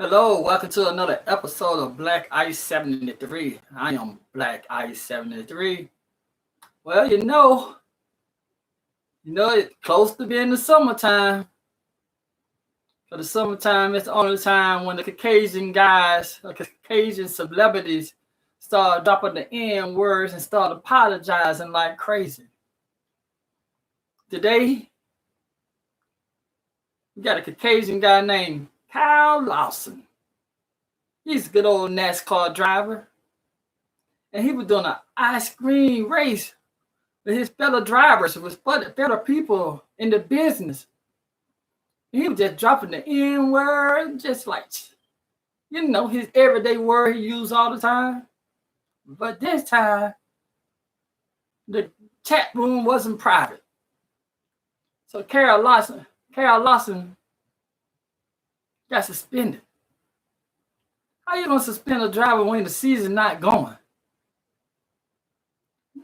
Hello, welcome to another episode of Black Ice 73. I am Black Ice 73. Well, it's close to being the summertime. For the summertime, it's the only time when the Caucasian guys, the Caucasian celebrities, start dropping the N words and start apologizing like crazy. Today, we got a Caucasian guy named Kyle Larson. He's a good old NASCAR driver. And he was doing an ice cream race with his fellow drivers, with fellow people in the business. And he was just dropping the N word, just like, his everyday word he used all the time. But this time, the chat room wasn't private. So Carol Larson got suspended. How you gonna suspend a driver when the season not going?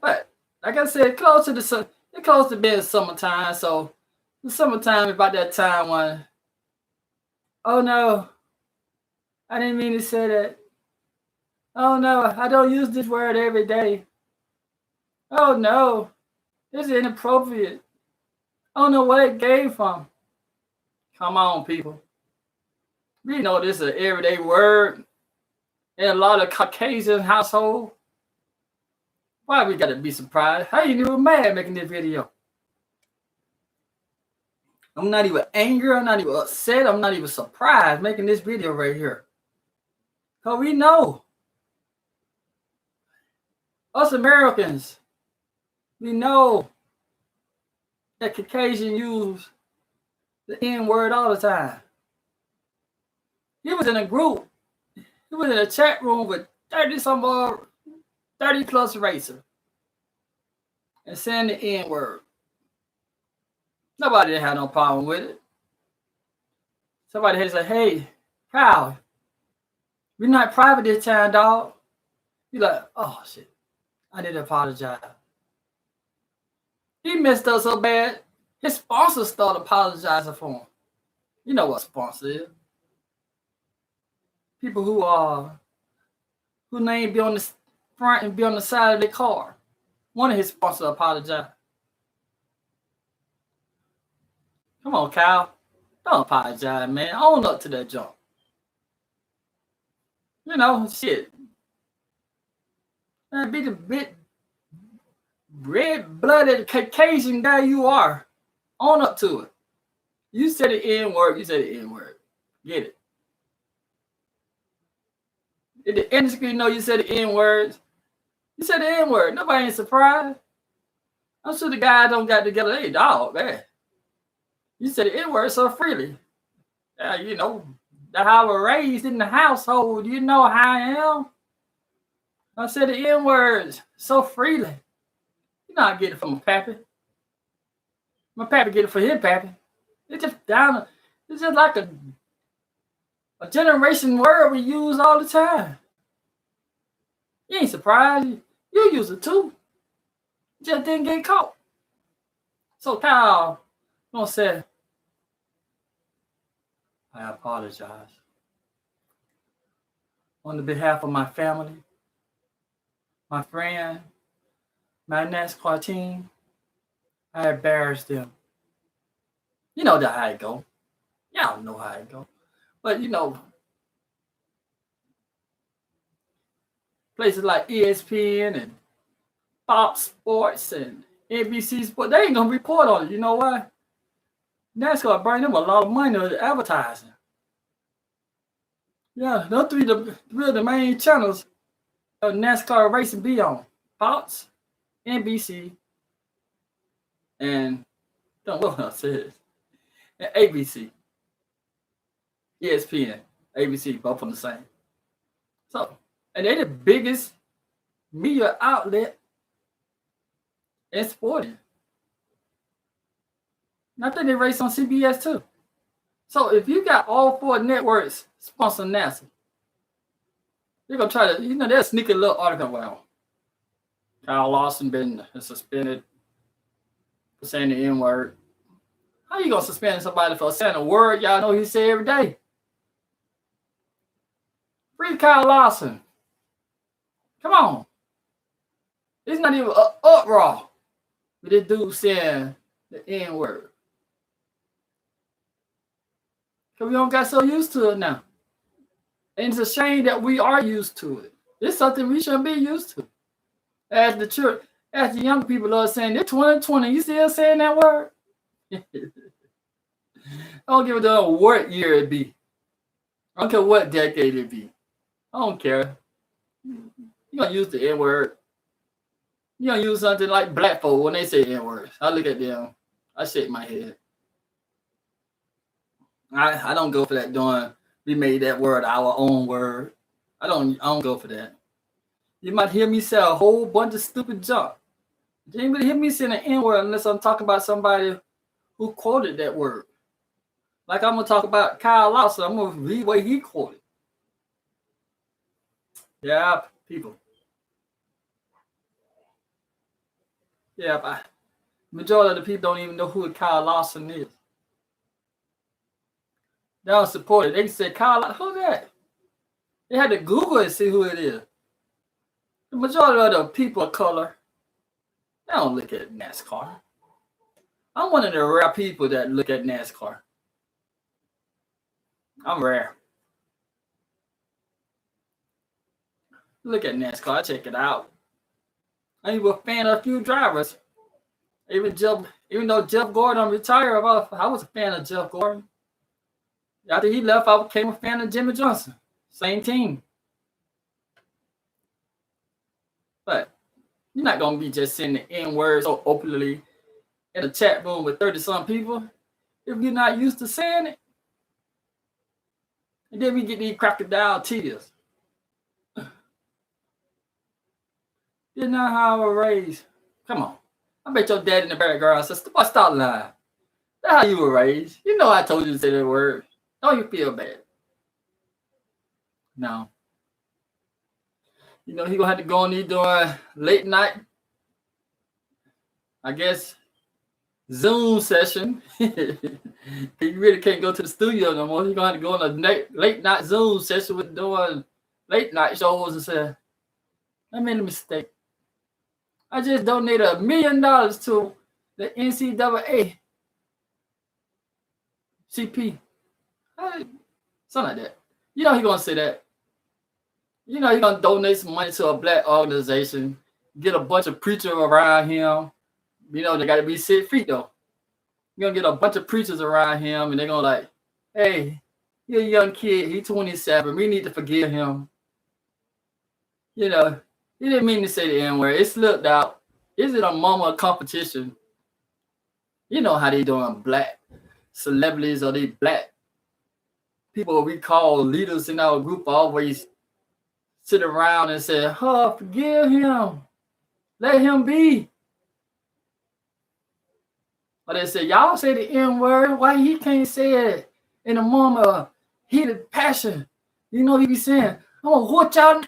But like I said, it's close to being summertime. So the summertime is about that time when, oh no, I didn't mean to say that. Oh no, I don't use this word every day. Oh no, this is inappropriate. I don't know where it came from. Come on, people. We know this is an everyday word in a lot of Caucasian households. Why we gotta be surprised? How you even mad making this video? I'm not even angry. I'm not even upset. I'm not even surprised making this video right here. Because we know. Us Americans, we know that Caucasian use the N word all the time. He was in a group. He was in a chat room with 30 plus racers and saying the N word. Nobody had no problem with it. Somebody had said, hey, Kyle, we're not private this time, dog. He's like, oh shit, I need to apologize. He messed up so bad, his sponsor started apologizing for him. You know what sponsor is. People who name be on the front and be on the side of their car. One of his sponsors apologized. Come on, Kyle. Don't apologize, man. Own up to that junk. Shit. Man, be the big red-blooded Caucasian guy you are. Own up to it. You said the N-word. Get it. Did the industry know you said the N-words? You said the N-word. Nobody ain't surprised. I'm sure the guys don't got together. Hey, dog, man. You said the N-word so freely. That's how we're raised in the household. You know how I am. I said the N-words so freely. You know I get it from my pappy. My pappy get it for his pappy. It's just like a generation word we use all the time. You ain't surprised. You use it too. Just didn't get caught. So Kyle gonna say, I apologize. On the behalf of my family, my friend, my NASCAR team, I embarrassed them. You know how it go. Y'all know how it go. But places like ESPN and Fox Sports and NBC Sports, they ain't gonna report on it. You know why? NASCAR bring them a lot of money to advertising. Yeah, those three of the main channels of NASCAR racing be on. Fox, NBC, and don't know what else it is. And ABC. ESPN, ABC, both on the same. So, and they're the biggest media outlet in sporting. And I think they race on CBS too. So if you got all four networks sponsoring NASA, they're gonna try to, they'll sneak a little article. Well, Kyle Larson been suspended for saying the N-word. How you gonna suspend somebody for saying a word y'all know he say every day? Read Kyle Larson. Come on. It's not even uproar with this dude saying the N-word. Because we don't got so used to it now. And it's a shame that we are used to it. It's something we shouldn't be used to. As the church, as the young people are saying, they're 2020, you still saying that word? I don't give a damn what year it be. I don't care what decade it be. I don't care. You gonna use the N-word. You gonna use something like black folk when they say N-words. I look at them. I shake my head. I don't go for that doing. We made that word our own word. I don't go for that. You might hear me say a whole bunch of stupid junk. You ain't really hear me say an N-word unless I'm talking about somebody who quoted that word. Like I'm gonna talk about Kyle Larson. I'm gonna read what he quoted. Yeah, people. Yeah, but majority of the people don't even know who Kyle Larson is. They don't support it. They said, Kyle, who's that? They had to Google it and see who it is. The majority of the people of color, they don't look at NASCAR. I'm one of the rare people that look at NASCAR. I'm rare. Look at NASCAR, check it out. I'm even a fan of a few drivers. Even though Jeff Gordon retired, I was a fan of Jeff Gordon. After he left, I became a fan of Jimmy Johnson. Same team. But you're not going to be just saying the N-word so openly in a chat room with 30-some people if you're not used to saying it. And then we get these crocodile tears. You're not how I was raised. Come on. I bet your dad in the background says, stop lying. That's how you were raised. You know I told you to say that word. Don't you feel bad? No. You know, he gonna have to go on these doing late night, I guess, Zoom session. He really can't go to the studio no more. He's gonna have to go on a late night Zoom session with doing late night shows and say, I made a mistake. I just donated $1 million to the NCAA CP. Something like that. You know he's gonna say that. You know he's gonna donate some money to a black organization, get a bunch of preachers around him. You know, they gotta be 6 feet though. You're gonna get a bunch of preachers around him and they're gonna like, hey, you're a young kid, he's 27, we need to forgive him. You know, he didn't mean to say the N-word. It slipped out. Is it a moment competition? You know how they doing black celebrities or they black people we call leaders in our group always sit around and say, oh, forgive him. Let him be. But they say, y'all say the N-word. Why he can't say it in a moment of heated passion? You know he be saying, I'm going to watch y'all.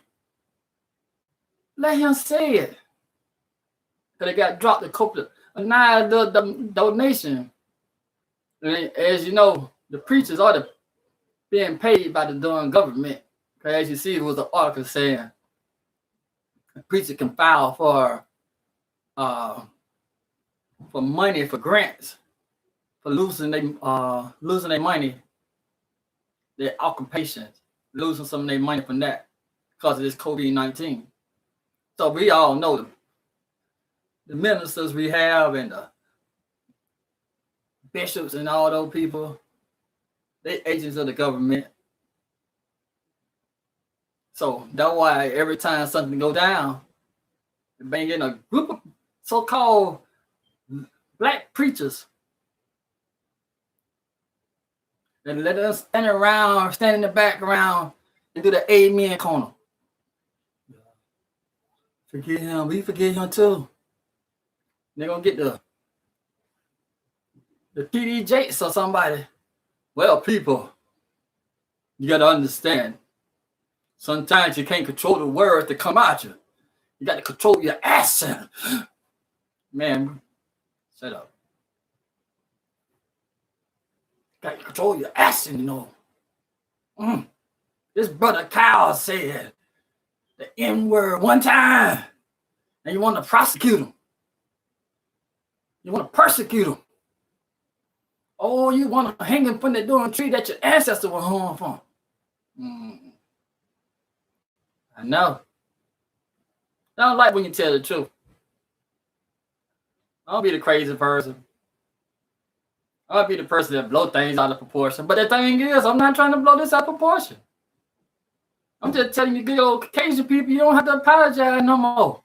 Let him say it. Because they got dropped a couple of the donation. And as you know, the preachers are being paid by the darn government. Because as you see, it was an article saying a preacher can file for money, for grants, for losing their money, their occupations, losing some of their money from that because of this COVID-19. So we all know the ministers we have and the bishops and all those people, they agents of the government. So that's why every time something go down, they bring in a group of so-called black preachers and let us stand in the background and do the amen corner. Forgive him, we forgive him too. They're gonna get the TD Jakes or somebody. Well, people, you gotta understand. Sometimes you can't control the words that come out you. You got to control your accent. Man, shut up. Got to control your accent, you know. this brother Kyle said the N-word one time, and you want to prosecute him. You want to persecute him. Oh, you want to hang him from the door and tree that your ancestor was hung from. I know. I don't like when you tell the truth. I don't be the crazy person. I'll be the person that blow things out of proportion. But the thing is, I'm not trying to blow this out of proportion. I'm just telling you good old Caucasian people, you don't have to apologize no more.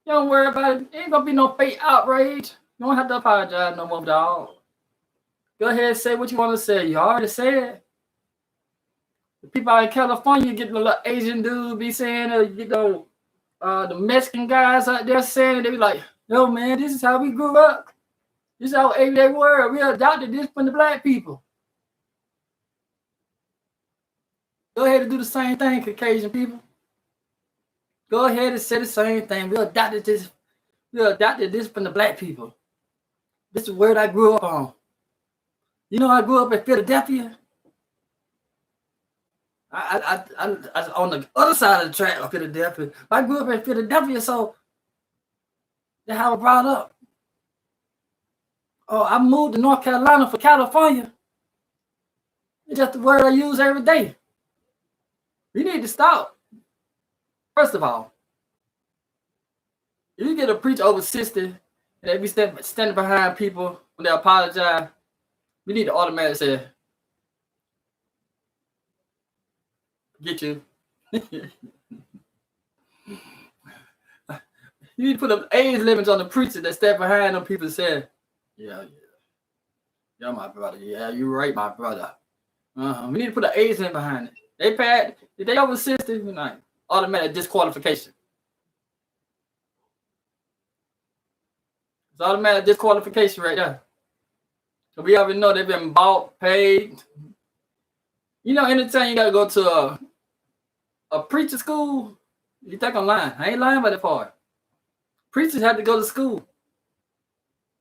You don't worry about it. Ain't gonna be no fake outrage. You don't have to apologize no more, dog. Go ahead and say what you want to say. You already said. The people out in California get the little Asian dude be saying, the Mexican guys out there saying, they be like, yo, man, this is how we grew up. This is how they were. We adopted this from the black people. Go ahead and do the same thing, Caucasian people. Go ahead and say the same thing. We adopted this from the black people. This is where I grew up on. You know, I grew up in Philadelphia. I on the other side of the track of Philadelphia. I grew up in Philadelphia, so that's how I brought up. Oh, I moved to North Carolina for California. It's just the word I use every day. You need to stop. First of all, if you get a preacher over 60 and they be standing behind people when they apologize, we need to automatically say, get you. You need to put up age limits on the preacher that stand behind them people and say, yeah, my brother. Yeah, you're right, my brother. We need to put an age limit behind it. If they over 60, you know, automatic disqualification. It's automatic disqualification right there. So we already know they've been bought, paid. You know, anytime you gotta go to a preacher school, you think I'm lying. I ain't lying about that part. Preachers have to go to school.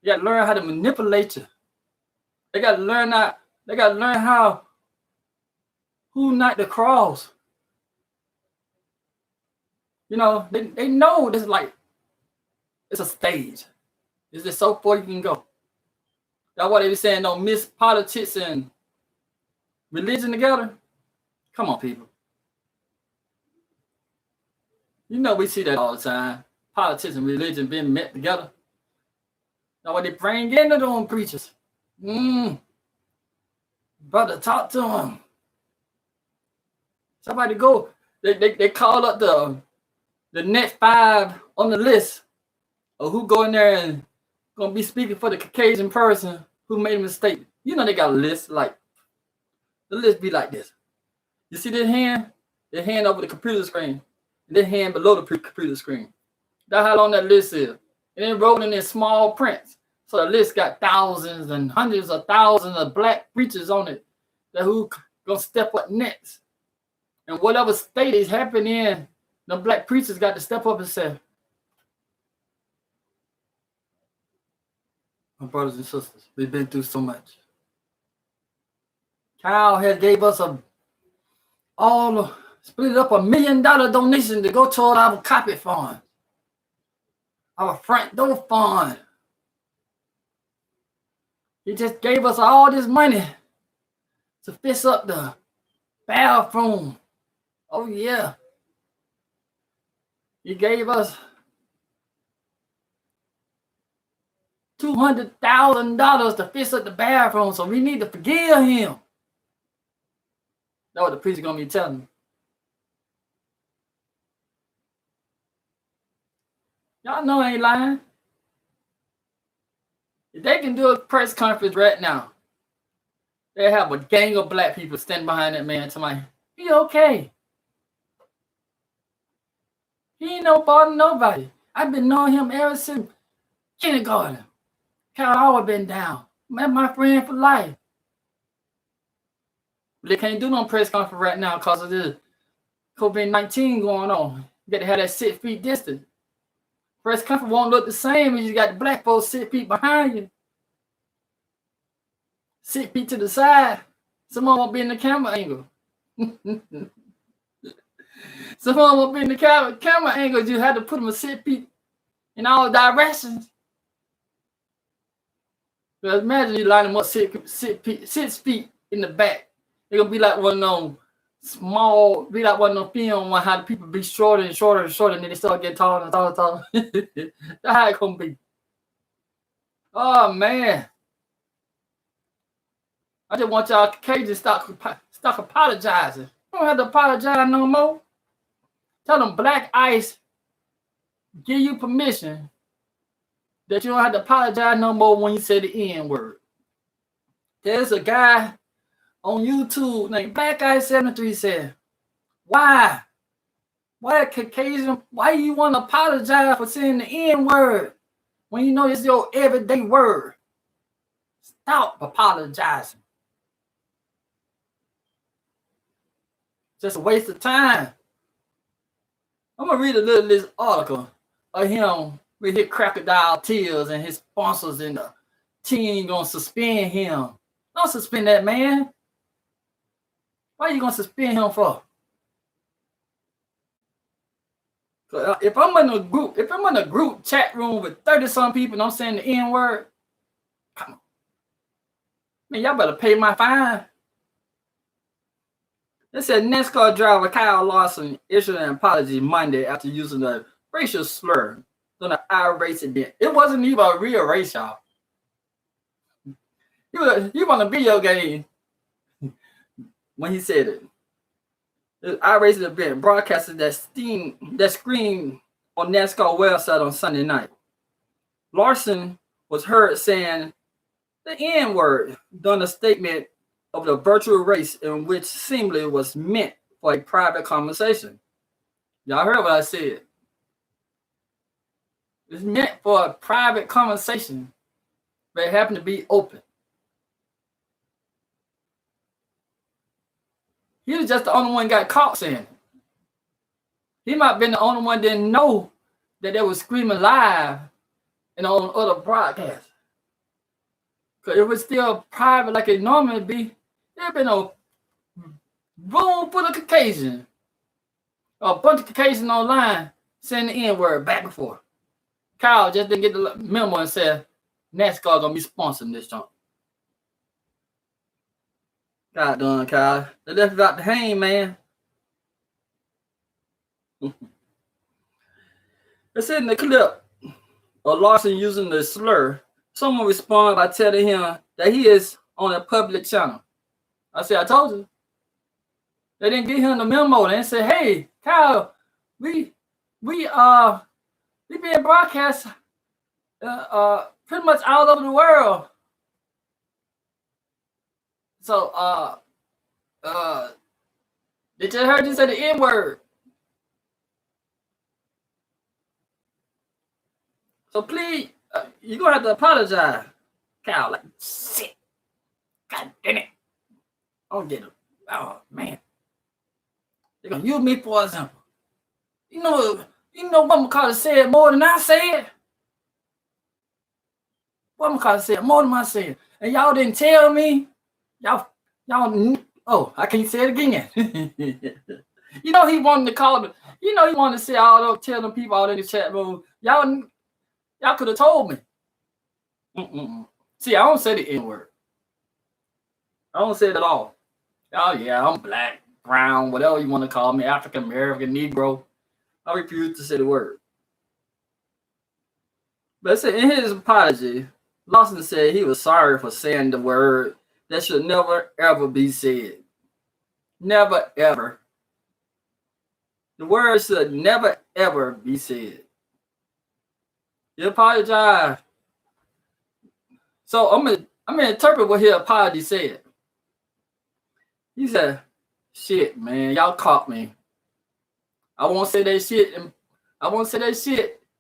You gotta learn how to manipulate you. They gotta learn how who not to cross. You know, they know this, like, it's a stage. It's just so far you can go. That's why they be saying don't mix politics and religion together. Come on, people. You know we see that all the time. Politics and religion being met together. That's why they bring in their own preachers. Brother, talk to them. Somebody go. They call up the next 5 on the list of who go in there and gonna be speaking for the Caucasian person who made a mistake. You know they got a list, like the list be like this. You see this hand? The hand over the computer screen, and this hand below the computer screen. That's how long that list is. And then rolling in small prints. So the list got thousands and hundreds of thousands of black preachers on it that who gonna step up next. And whatever state is happening in, the black preachers got to step up and say, my brothers and sisters, we've been through so much. Kyle has gave us split up $1 million donation to go toward our carpet fund, our front door fund. He just gave us all this money to fix up the bathroom. Oh yeah. He gave us $200,000 to fix up the bathroom, so we need to forgive him. That's what the preacher gonna be telling me. Y'all know I ain't lying. If they can do a press conference right now, they have a gang of black people standing behind that man tonight. He okay. He ain't no bother nobody. I've been knowing him ever since kindergarten. Kyle always been down. Man, my friend for life. But they can't do no press conference right now because of this COVID-19 going on. You got to have that 6 feet distance. Press conference won't look the same as you got the black folks 6 feet behind you. 6 feet to the side. Someone won't be in the camera angle. Someone won't be in the camera angle. You had to put them a 6 feet in all directions. But imagine you line them up 6 feet in the back. They're gonna be like one of them small, be like one of them film on how the people be shorter and shorter and shorter, and then they start getting taller and taller and taller. That's how it gonna be. Oh man. I just want y'all Cajun stop apologizing. You don't have to apologize no more. Tell them Black Ice give you permission that you don't have to apologize no more when you say the N-word. There's a guy on YouTube named Black Ice 73 said, why Caucasian, why you want to apologize for saying the N-word when you know it's your everyday word? Stop apologizing. Just a waste of time. I'm going to read a little of this article of him with his crocodile tears and his sponsors and the team going to suspend him. Don't suspend that man. Why are you going to suspend him for? If I'm in a group chat room with 30-some people and I'm saying the N-word, come on. Man, y'all better pay my fine. They said NASCAR driver Kyle Larson issued an apology Monday after using a racial slur on an irate event. It wasn't even a real race, y'all. He was on a video game when he said it. The irate event broadcasted that screen on NASCAR website on Sunday night. Larson was heard saying the N-word during a statement of the virtual race in which seemingly was meant for a private conversation. Y'all heard what I said. It's meant for a private conversation, but it happened to be open. He was just the only one got caught saying it. He might have been the only one that didn't know that they were screaming live and on other broadcasts. Because it was still private like it normally be. There'd been a room full of Caucasian. A bunch of Caucasian online saying the N-word back and forth. Kyle just didn't get the memo and said NASCAR gonna be sponsoring this junk. God done, Kyle. They left you out to hang, man. They said in the clip of Larson using the slur, someone responded by telling him that he is on a public channel. I said, I told you. They didn't give him the memo. They said, hey, Kyle, we being broadcast pretty much all over the world. So they just heard you say the N-word. So please, you're gonna have to apologize. Kyle, like shit. God damn it. I don't get it. Oh man. They're gonna use me for example. You know what McCarthy said more than I said? What McCarthy said more than I said. And y'all didn't tell me. Y'all, oh, I can't say it again. You know he wanted to call them. You know he wanted to say all those, tell them people out in the chat room. Y'all could have told me. See, I don't say the N-word. I don't say it at all. Oh yeah, I'm black, brown, whatever you want to call me, African American, Negro. I refuse to say the word. But in his apology, Larson said he was sorry for saying the word that should never ever be said. Never ever. The word should never ever be said. He apologized. So I'm gonna interpret what his apology said. He said, shit, man, y'all caught me. I won't say that shit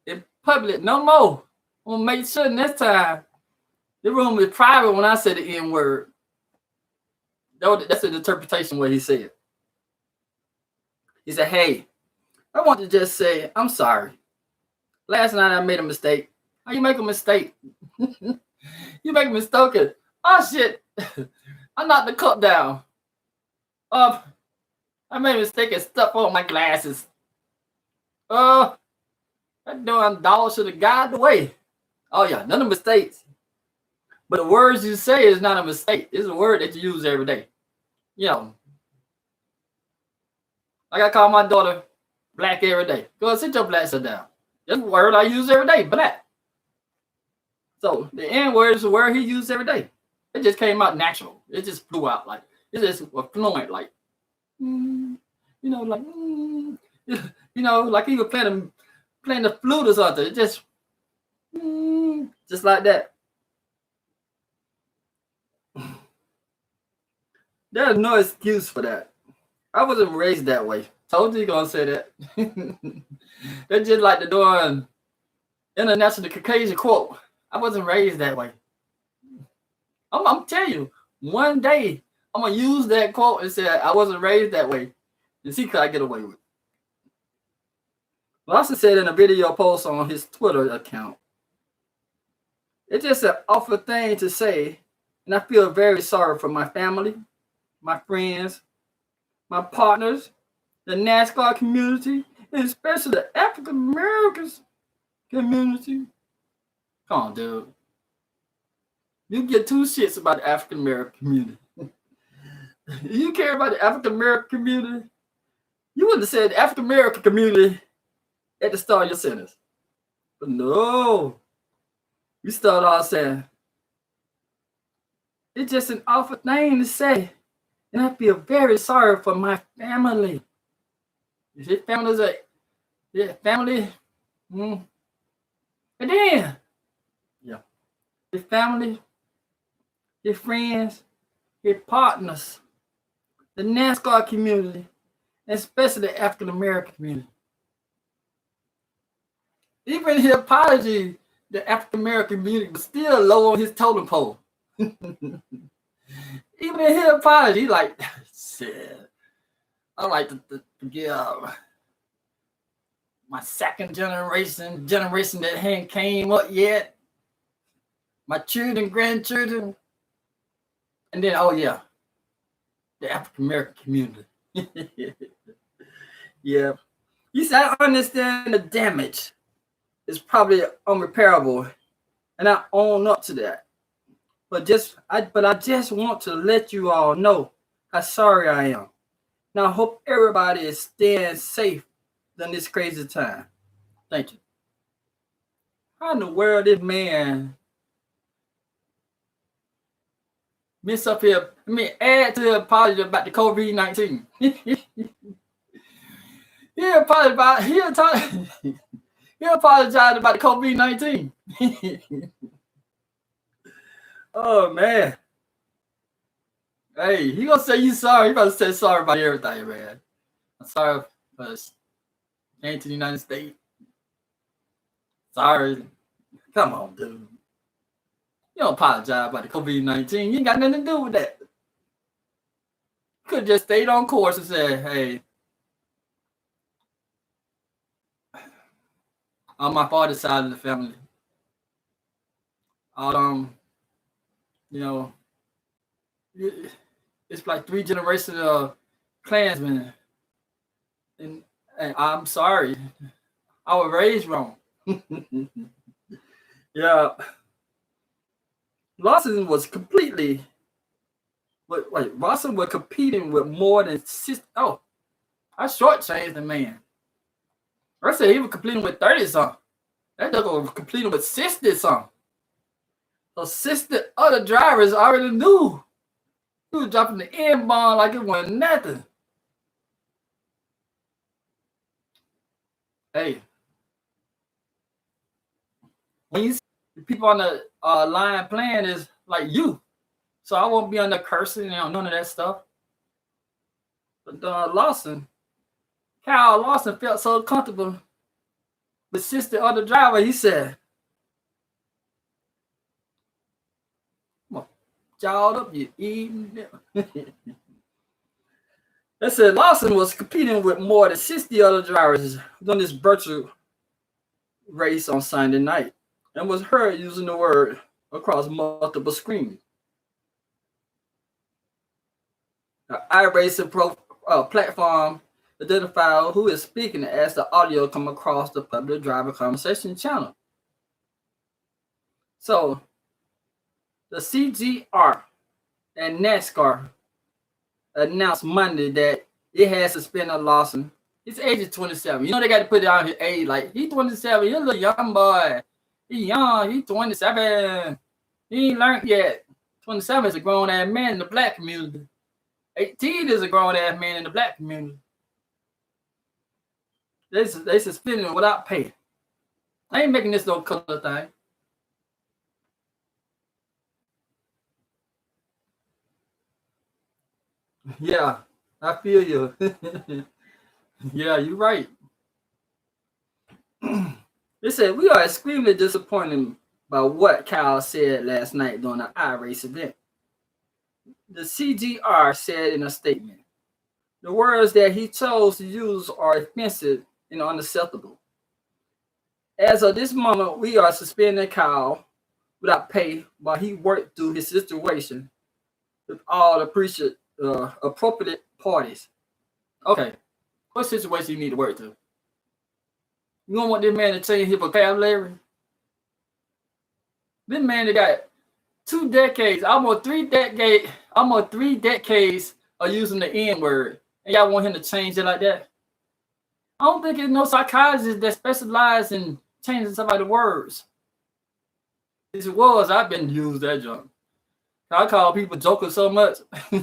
in public no more. I'm gonna make sure next time the room is private when I say the N-word. That's an interpretation of what he said. He said, hey, I want to just say I'm sorry. Last night I made a mistake. How you make a mistake? You make a mistake. Oh shit. I knocked the cup down. I made a mistake and stuck on my glasses. That damn dog should have got the way. Oh yeah, none of mistakes. But the words you say is not a mistake. It's a word that you use every day. You know, like I call my daughter black every day. Go sit your black shit down. That's a word I use every day, black. So the N word is a word he used every day. It just came out natural. It just flew out like it just was fluent, like like like he was playing the flute or something. It just like that. There's no excuse for that. I wasn't raised that way. Told you gonna say that. They're just like the doing international Caucasian quote. I wasn't raised that way. I'm telling you, one day I'm gonna use that quote and say I wasn't raised that way, and see could I get away with it. Larson said in a video post on his Twitter account, "It's just an awful thing to say, and I feel very sorry for my family, my friends, my partners, the NASCAR community, and especially the African Americans community." Come on, dude. You get two shits about the African American community. You care about the African American community? You wouldn't have said the African American community at the start of your sentence. But no. You start off saying, "It's just an awful thing to say, and I feel very sorry for my family." His family's family. And then, his family, his friends, his partners, the NASCAR community, and especially the African American community. Even his apology, the African American community was still low on his totem pole. Even in his apology, he like, shit, I like to give my second generation that hadn't came up yet, my children, grandchildren, and then, the African American community. Yeah. You said, "I understand the damage is probably unrepairable, and I own up to that. But I just want to let you all know how sorry I am. Now I hope everybody is staying safe during this crazy time. Thank you." How in the world this man miss up here? I mean, add to the apology about the COVID-19. He apologized about the COVID-19. Oh man. Hey, he gonna say you sorry. He about to say sorry about everything, man. I'm sorry for came to the United States. Sorry. Come on, dude. You don't apologize about the COVID-19. You ain't got nothing to do with that. Could just stayed on course and said, "Hey, on my father's side of the family, it's like 3 generations of Klansmen, and I'm sorry, I was raised wrong." Yeah, Larson was competing with more than 6. Oh, I shortchanged the man. I said he was competing with 30 something. That nigga was competing with 60 something. So 60 other drivers already knew he was dropping the N-bomb like it wasn't nothing. Hey, when you see the people on the line playing is like you, so I won't be on the cursing and none of that stuff. But Kyle Larson felt so comfortable with 60 other driver. He said, "Come on, jawed up, you eating." They said Larson was competing with more than 60 other drivers on this virtual race on Sunday night and was heard using the word across multiple screens. The iRacing platform identify who is speaking as the audio come across the public driver conversation channel. So the CGR and NASCAR announced Monday that it has suspended Larson. His age is 27. You know they got to put it on his age. Like, he's 27. He's a little young boy. He's young. He's 27. He ain't learned yet. 27 is a grown-ass man in the black community. 18 is a grown-ass man in the black community. They suspended him without pay. I ain't making this no color thing. Yeah, I feel you. Yeah, you're right. They said, we are extremely disappointed by what Kyle said last night during the iRace event. The CGR said in a statement, the words that he chose to use are offensive and unacceptable. As of this moment, we are suspending Kyle without pay while he worked through his situation with all the appropriate parties. Okay, what situation you need to work through? You don't want this man to change his vocabulary? This man that got 2 decades, almost three decades of using the N-word, and y'all want him to change it like that? I don't think there's no psychiatrist that specializes in changing somebody's words. If it was, I've been used that junk. I call people jokers so much. I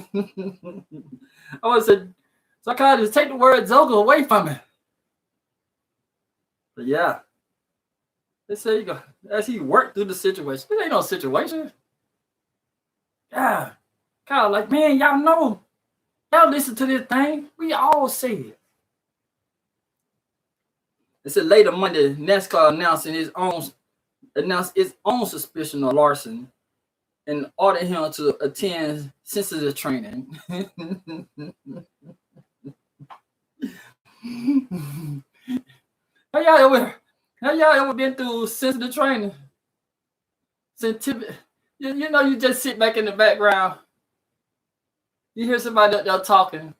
would say, psychiatrist, take the word joker away from me. But yeah, they say you go as he worked through the situation. This ain't no situation. Yeah, Kyle, like, man, y'all know, y'all listen to this thing. We all say it. It said later Monday, NASCAR announced its own suspicion of Larson and ordered him to attend sensitive training. Have y'all ever been through sensitive training? You know, you just sit back in the background. You hear somebody up there talking.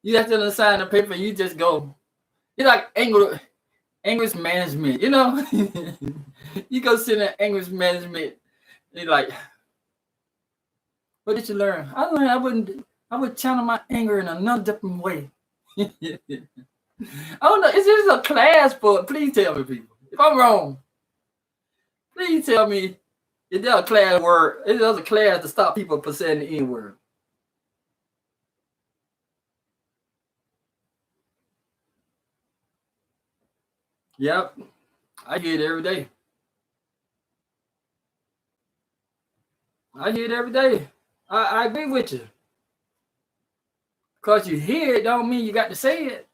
You have to sign the paper and you just go. It's like English management, you know? You go sit in English management. You're like, what did you learn? I learned I would channel my anger in another different way. I don't know. Is this a class for? Please tell me, people. If I'm wrong, please tell me. Is there a class word? Is there a class to stop people from saying the N-word? Yep, I hear it every day. I hear it every day. I agree with you. Because you hear it don't mean you got to say it.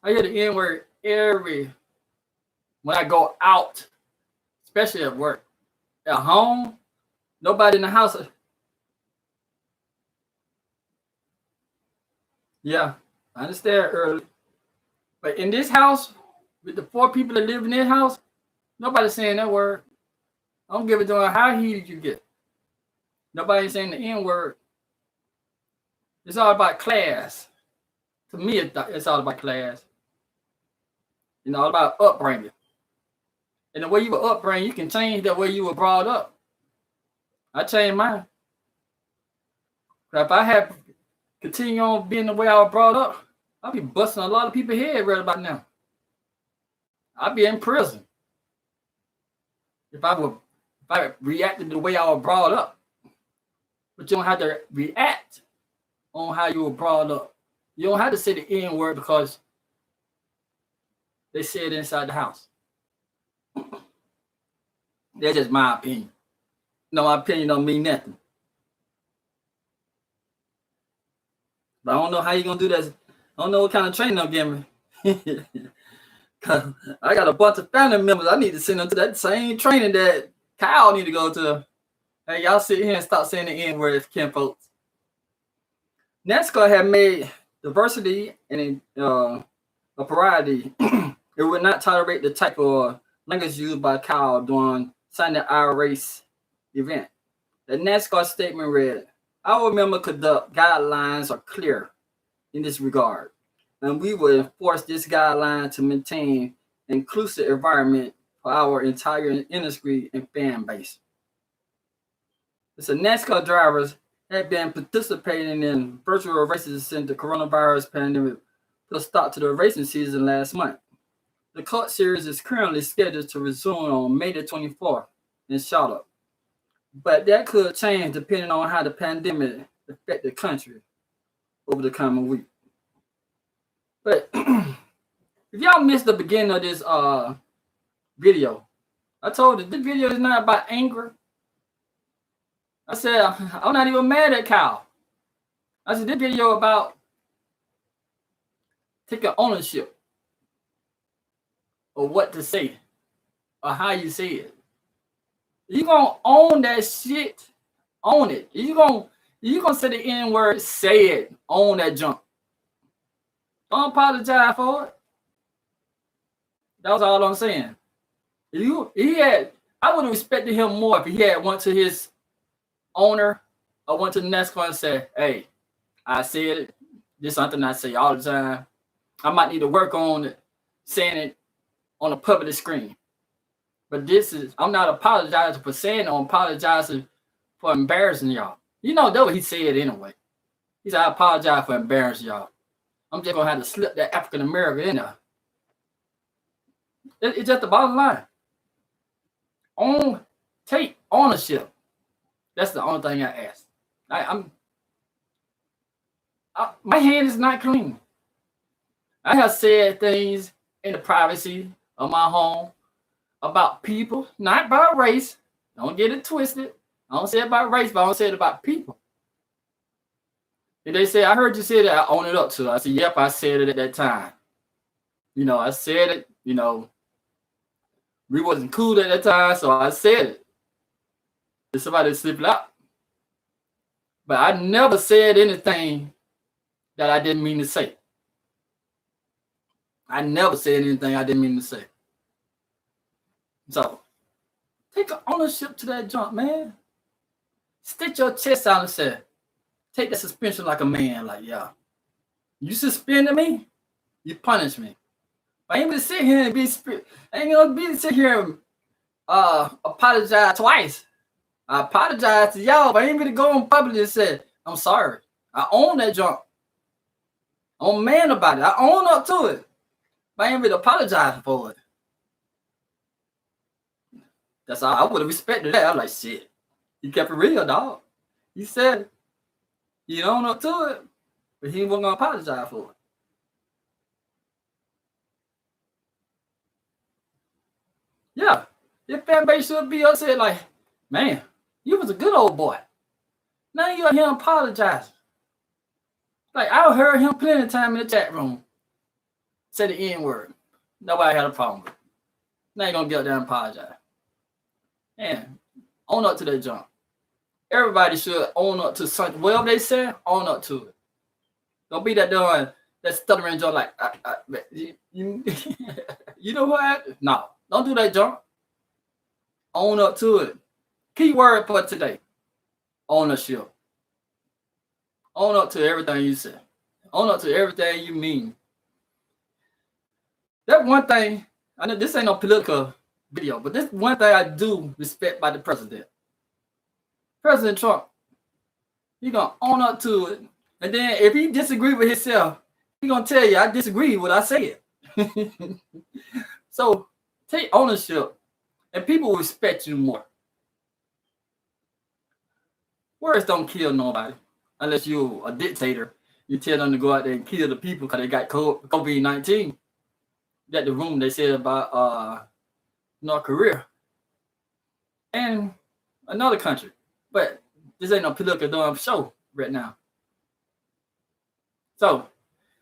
I hear the N-word when I go out, especially at work. At home, nobody in the house. Yeah, I understand early. But in this house, with the 4 people that live in this house, nobody's saying that word. I don't give a damn how heated you get. Nobody's saying the N-word. It's all about class. To me, it's all about class. It's all about upbringing. And the way you were upbringing, you can change the way you were brought up. I changed mine. But if I had continued on being the way I was brought up, I'd be busting a lot of people's head right about now. I'd be in prison. If I reacted the way I was brought up. But you don't have to react on how you were brought up. You don't have to say the N-word because they say it inside the house. That's just my opinion. No, my opinion don't mean nothing. But I don't know how you're going to do that. I don't know what kind of training they'll give me. I got a bunch of family members. I need to send them to that same training that Kyle need to go to. Hey, y'all sit here and stop saying the N-word, Ken folks. NASCAR had made diversity and a variety. It would not tolerate the type of language used by Kyle during signing the iRace event. The NASCAR statement read, Our member conduct guidelines are clear in this regard, and we will enforce this guideline to maintain an inclusive environment for our entire industry and fan base. So NASCAR drivers have been participating in virtual races since the coronavirus pandemic put a stop to the racing season last month. The Cup Series is currently scheduled to resume on May the 24th in Charlotte, but that could change depending on how the pandemic affects the country over the coming week. But if y'all missed the beginning of this video, I told you this video is not about anger. I said I'm not even mad at Kyle. I said this video about taking ownership of what to say or how you say it. You gonna own that shit, own it. You gonna say the N word, say it, own that junk. Don't apologize for it. That was all I'm saying. I would have respected him more if he had went to his owner or went to the next one and said, hey, I said it. This is something I say all the time. I might need to work on it, saying it on a public screen. But I'm not apologizing for saying it. I'm apologizing for embarrassing y'all. You know, that's what he said anyway. He said, I apologize for embarrassing y'all. I'm just going to have to slip that African American in there. It's just the bottom line. Take ownership. That's the only thing I ask. My hand is not clean. I have said things in the privacy of my home about people, not about race. Don't get it twisted. I don't say it about race, but I don't say it about people. And they say, I heard you say that, I own it up to. I said, yep, I said it at that time. You know, I said it, you know, we wasn't cool at that time, so I said it. If somebody slipped out. But I never said anything that I didn't mean to say. I never said anything I didn't mean to say. So, take ownership to that jump, man. Stick your chest out and say, take the suspension like a man. Like, yeah, you suspended me, you punish me. I ain't gonna sit here and apologize twice. I apologize to y'all, but I ain't gonna go in public and say, I'm sorry. I own that jump. I'm a man about it. I own up to it. But I ain't really apologize for it. That's all. I would have respected that. I'm like, shit. You kept it real, dog. You said it. You own up to it, but he wasn't gonna apologize for it. Yeah, your fan base should be upset. Like, man, you was a good old boy. Now you out here apologizing. Like, I heard him plenty of time in the chat room say the N word. Nobody had a problem with it. Now you gonna get up there and apologize. Man, own up to that jump. Everybody should own up to something. Whatever they say, own up to it. Don't be that doing that stuttering jump like, you know what? No, don't do that jump. Own up to it. Key word for today: ownership. Own up to everything you say. Own up to everything you mean. That one thing, I know this ain't no political video, but this one thing I do respect by the president. President Trump, he gonna own up to it. And then if he disagree with himself, he gonna tell you, I disagree with what I said. So take ownership and people will respect you more. Words don't kill nobody unless you're a dictator. You tell them to go out there and kill the people because they got COVID-19. That the room they said about North Korea and another country. But this ain't no political show right now. So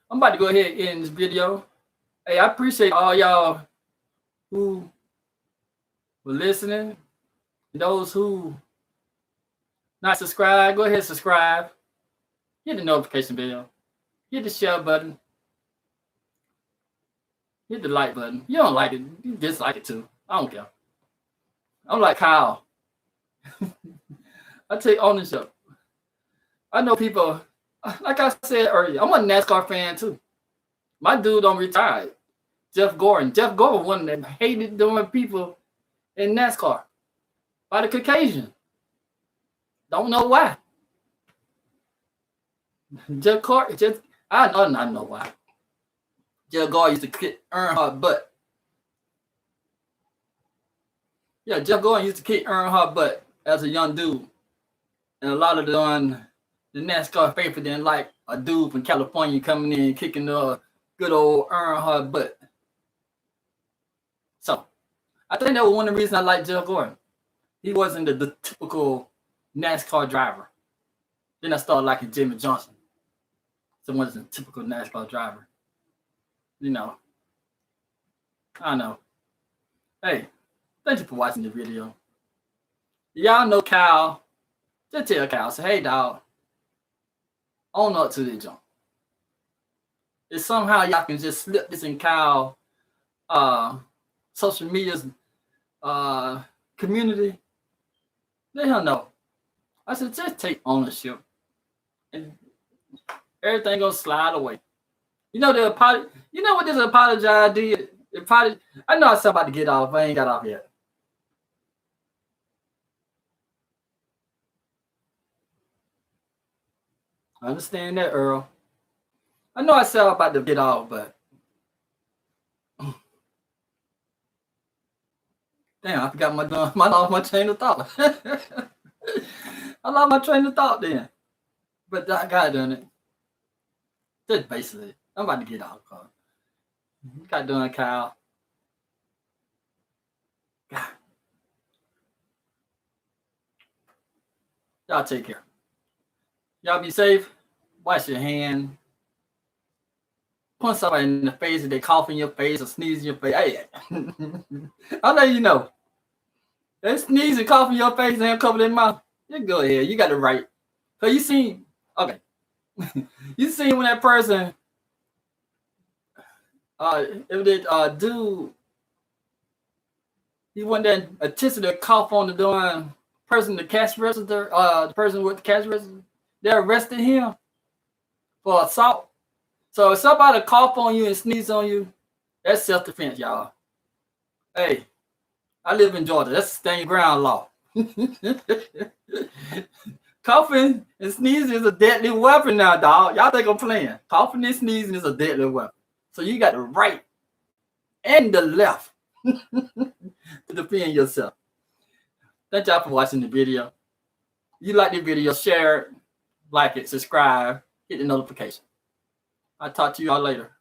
I'm about to go ahead and end this video. Hey, I appreciate all y'all who were listening. Those who not subscribed, go ahead and subscribe. Hit the notification bell. Hit the share button. Hit the like button. You don't like it, you dislike it too. I don't care. I'm like Kyle. I take ownership. I know people, like I said earlier, I'm a NASCAR fan too. My dude don't retire. Jeff Gordon. Jeff Gordon, one of them hated doing people in NASCAR by the Caucasian. Don't know why. Jeff Gordon, I know why. Jeff Gordon used to kick Earnhardt butt. Yeah, Jeff Gordon used to kick Earnhardt butt as a young dude. And a lot of the NASCAR faithful didn't like a dude from California coming in and kicking the good old Earnhardt butt. So, I think that was one of the reasons I like Jeff Gordon. He wasn't the typical NASCAR driver. Then I started liking Jimmy Johnson. Someone's a typical NASCAR driver. You know. I know. Hey, thank you for watching the video. Y'all know Kyle. Just tell Kyle, say, hey, dog, own up to this jump. If somehow y'all can just slip this in Kyle social media's community, let him know. I said, just take ownership. And everything gonna slide away. You know you know what this apologize did? I know I was about to get off. I ain't got off yet. I understand that, Earl. I know I said I was about to get off, but damn, I forgot my train of thought. I lost my train of thought then. But I got done it. Just basically, I'm about to get off. Got done, Kyle. God. Y'all take care. Y'all be safe. Wash your hand. Punch somebody in the face if they cough in your face or sneeze in your face. Hey, I'll let you know. They sneeze and cough in your face and cover their mouth. You go ahead. You got the right. So you seen, okay. You seen when that person, if they dude, he went there and attempted to cough on the person, the cash register, the person with the cash register, they arrested him for assault. So if somebody cough on you and sneeze on you, that's self-defense, y'all. Hey, I live in Georgia. That's stand ground law. Coughing and sneezing is a deadly weapon now, dog. Y'all think I'm playing. Coughing and sneezing is a deadly weapon. So you got the right and the left to defend yourself. Thank y'all for watching the video. If you like the video, share it, like it, subscribe, hit the notification. I'll talk to you all later.